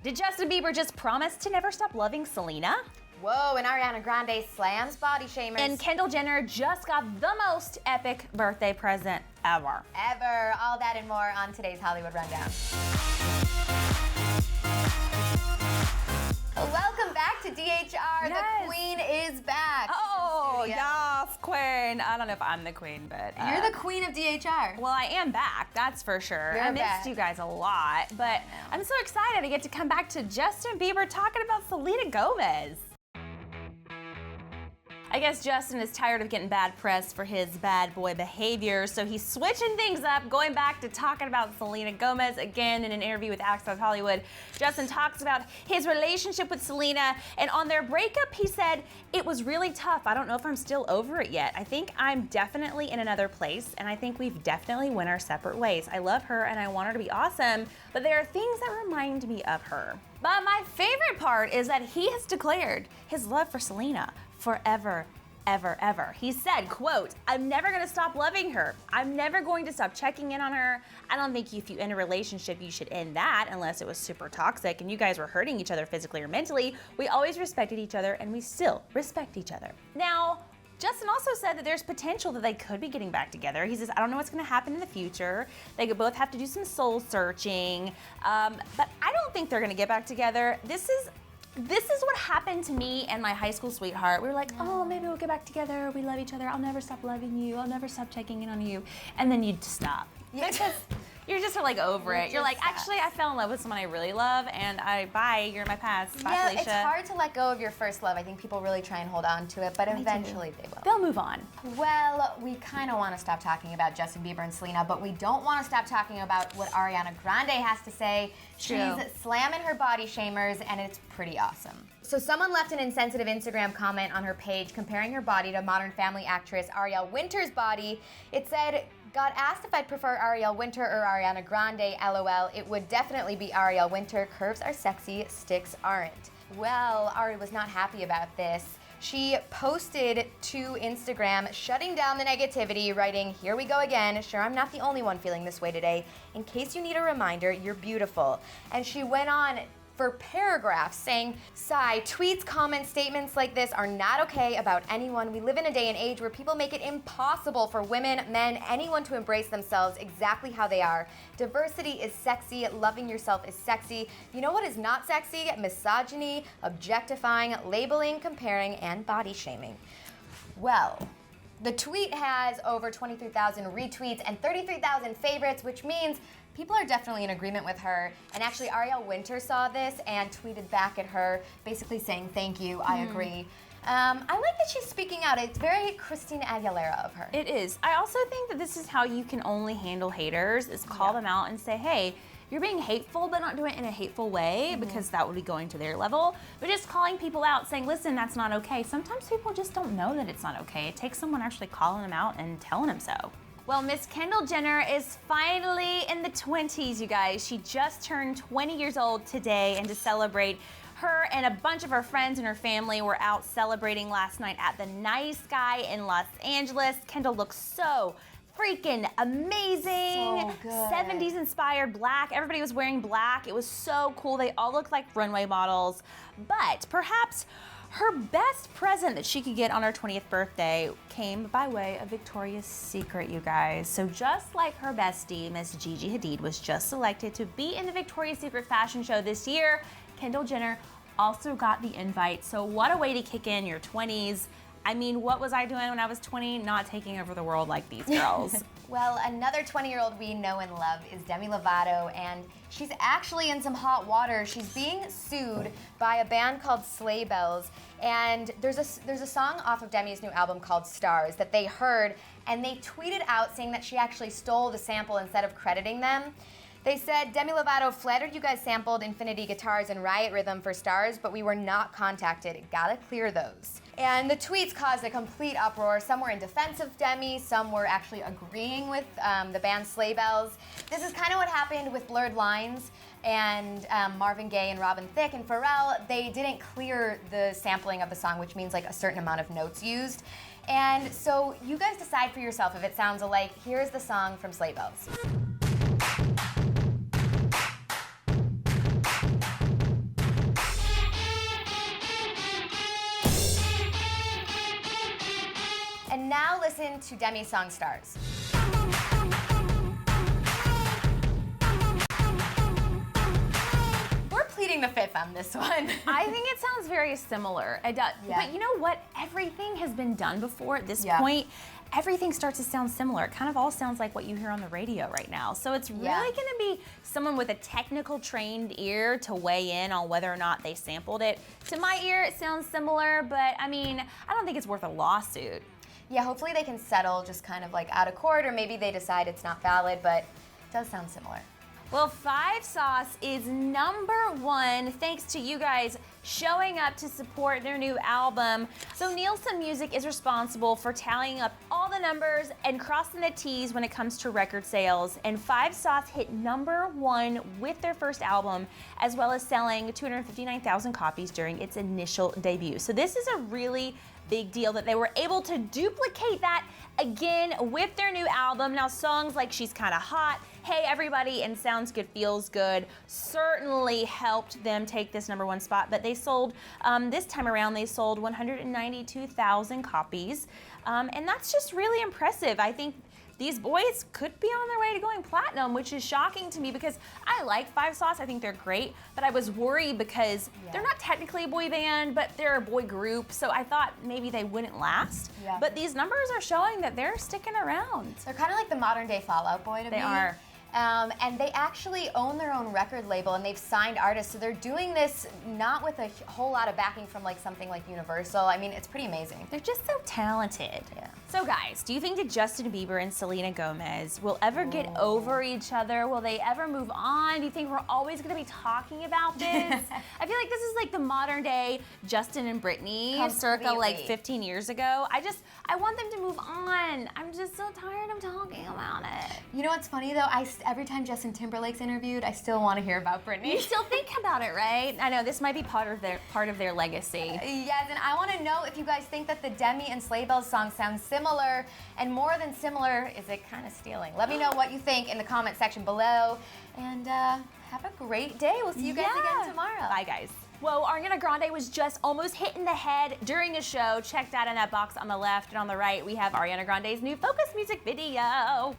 Did Justin Bieber just promise to never stop loving Selena? Whoa, and Ariana Grande slams body shamers. And Kendall Jenner just got the most epic birthday present ever. All that and more on today's Hollywood Rundown. Welcome back to DHR. Yes. The queen is back. Oh, yes, queen. I don't know if I'm the queen, but... You're the queen of DHR. Well, I am back, that's for sure. I missed you guys a lot, but I'm so excited to get to come back to Justin Bieber talking about Selena Gomez. I guess Justin is tired of getting bad press for his bad boy behavior, so he's switching things up, going back to talking about Selena Gomez again in an interview with Access Hollywood. Justin talks about his relationship with Selena, and on their breakup, he said, "It was really tough. I don't know if I'm still over it yet. I think I'm definitely in another place, and I think we've definitely went our separate ways. I love her, and I want her to be awesome, but there are things that remind me of her." But my favorite part is that he has declared his love for Selena forever, ever, ever. He said, quote, "I'm never gonna stop loving her. I'm never going to stop checking in on her. I don't think if you end a relationship, you should end that unless it was super toxic and you guys were hurting each other physically or mentally. We always respected each other and we still respect each other." Now, Justin also said that there's potential that they could be getting back together. He says, "I don't know what's gonna happen in the future. They could both have to do some soul searching, but I don't think they're gonna get back together. This is what happened to me and my high school sweetheart. We were like, oh, maybe we'll get back together. We love each other. I'll never stop loving you. I'll never stop checking in on you." And then you'd stop. Yeah. Because you're just like over it. You're like, actually, I fell in love with someone I really love, and bye, you're in my past. Bye, Yeah, Felicia. it's hard to let go of your first love. I think people really try and hold on to it, but eventually they will. They'll move on. Well, we kind of want to stop talking about Justin Bieber and Selena, but we don't want to stop talking about what Ariana Grande has to say. True. She's slamming her body shamers, and it's pretty awesome. So someone left an insensitive Instagram comment on her page comparing her body to Modern Family actress Ariel Winter's body. It said, "Got asked if I'd prefer Ariel Winter or Ariana Grande, LOL. It would definitely be Ariel Winter. Curves are sexy, sticks aren't." Well, Ari was not happy about this. She posted to Instagram shutting down the negativity, writing, "Here we go again. Sure, I'm not the only one feeling this way today. In case you need a reminder, you're beautiful." And she went on for paragraphs saying, "Sigh, tweets, comments, statements like this are not okay about anyone. We live in a day and age where people make it impossible for women, men, anyone to embrace themselves exactly how they are. Diversity is sexy. Loving yourself is sexy. You know what is not sexy? Misogyny, objectifying, labeling, comparing, and body shaming." Well, the tweet has over 23,000 retweets and 33,000 favorites, which means people are definitely in agreement with her. And actually, Ariel Winter saw this and tweeted back at her, basically saying, "Thank you, I agree." I like that she's speaking out. It's very Christina Aguilera of her. It is. I also think that this is how you can only handle haters, is call them out and say, hey, you're being hateful, but not doing it in a hateful way, because that would be going to their level. But just calling people out, saying, listen, that's not okay. Sometimes people just don't know that it's not okay. It takes someone actually calling them out and telling them so. Well, Miss Kendall Jenner is finally in the 20s, you guys. She just turned 20 years old today, and to celebrate, her and a bunch of her friends and her family were out celebrating last night at the Nice Guy in Los Angeles. Kendall looks so freaking amazing. So good. 70s inspired black. Everybody was wearing black. It was so cool. They all looked like runway models. But perhaps her best present that she could get on her 20th birthday came by way of Victoria's Secret, you guys. So just like her bestie, Miss Gigi Hadid, was just selected to be in the Victoria's Secret fashion show this year, Kendall Jenner also got the invite. So what a way to kick in your 20s. I mean, what was I doing when I was 20? Not taking over the world like these girls. Well, another 20-year-old we know and love is Demi Lovato, and she's actually in some hot water. She's being sued by a band called Sleigh Bells, and there's a song off of Demi's new album called Stars that they heard, and they tweeted out saying that she actually stole the sample instead of crediting them. They said, "Demi Lovato, flattered you guys sampled Infinity Guitars and Riot Rhythm for Stars, but we were not contacted. Gotta clear those." And the tweets caused a complete uproar. Some were in defense of Demi, some were actually agreeing with the band Sleigh Bells. This is kind of what happened with Blurred Lines and Marvin Gaye and Robin Thicke and Pharrell. They didn't clear the sampling of the song, which means like a certain amount of notes used. And so you guys decide for yourself if it sounds alike. Here's the song from Sleigh Bells. listen to Demi's song Stars. We're pleading the fifth on this one. I think it sounds very similar. It does. Yeah. But you know what? Everything has been done before at this Yeah. point. Everything starts to sound similar. It kind of all sounds like what you hear on the radio right now. So it's really Yeah. going to be someone with a technical trained ear to weigh in on whether or not they sampled it. To my ear, it sounds similar, but I mean, I don't think it's worth a lawsuit. Yeah, hopefully they can settle just kind of like out of court, or maybe they decide it's not valid, but it does sound similar. Well, 5 Sauce is #1 thanks to you guys showing up to support their new album. So Nielsen Music is responsible for tallying up all the numbers and crossing the T's when it comes to record sales. And 5 Sauce hit #1 with their first album, as well as selling 259,000 copies during its initial debut. So this is a really big deal that they were able to duplicate that again with their new album. Now, songs like She's Kinda Hot, Hey Everybody, and Sounds Good Feels Good certainly helped them take this #1 spot, but they sold, this time around, they sold 192,000 copies, and that's just really impressive. I think these boys could be on their way to going platinum, which is shocking to me because I like 5 Sauce. I think they're great, but I was worried because they're not technically a boy band, but they're a boy group, so I thought maybe they wouldn't last. Yeah. But these numbers are showing that they're sticking around. They're kind of like the modern day Fall Out Boy to me. They are. And they actually own their own record label, and they've signed artists, so they're doing this not with a whole lot of backing from like something like Universal. I mean, it's pretty amazing. They're just so talented. Yeah. So guys, do you think that Justin Bieber and Selena Gomez will ever get over each other? Will they ever move on? Do you think we're always gonna be talking about this? I feel like this is like the modern day Justin and Britney, circa like Completely. 15 years ago. I want them to move on. I'm just so tired of talking about it. You know what's funny though? Every time Justin Timberlake's interviewed, I still want to hear about Britney. You still think about it, right? I know this might be part of their legacy. Yes, and I want to know if you guys think that the Demi and Sleigh Bells song sounds similar, and more than similar, is it kind of stealing? Let me know what you think in the comment section below, and have a great day. We'll see you guys again tomorrow. Bye, guys. Whoa, Ariana Grande was just almost hit in the head during a show. Check that in that box on the left, and on the right, we have Ariana Grande's new Focus music video.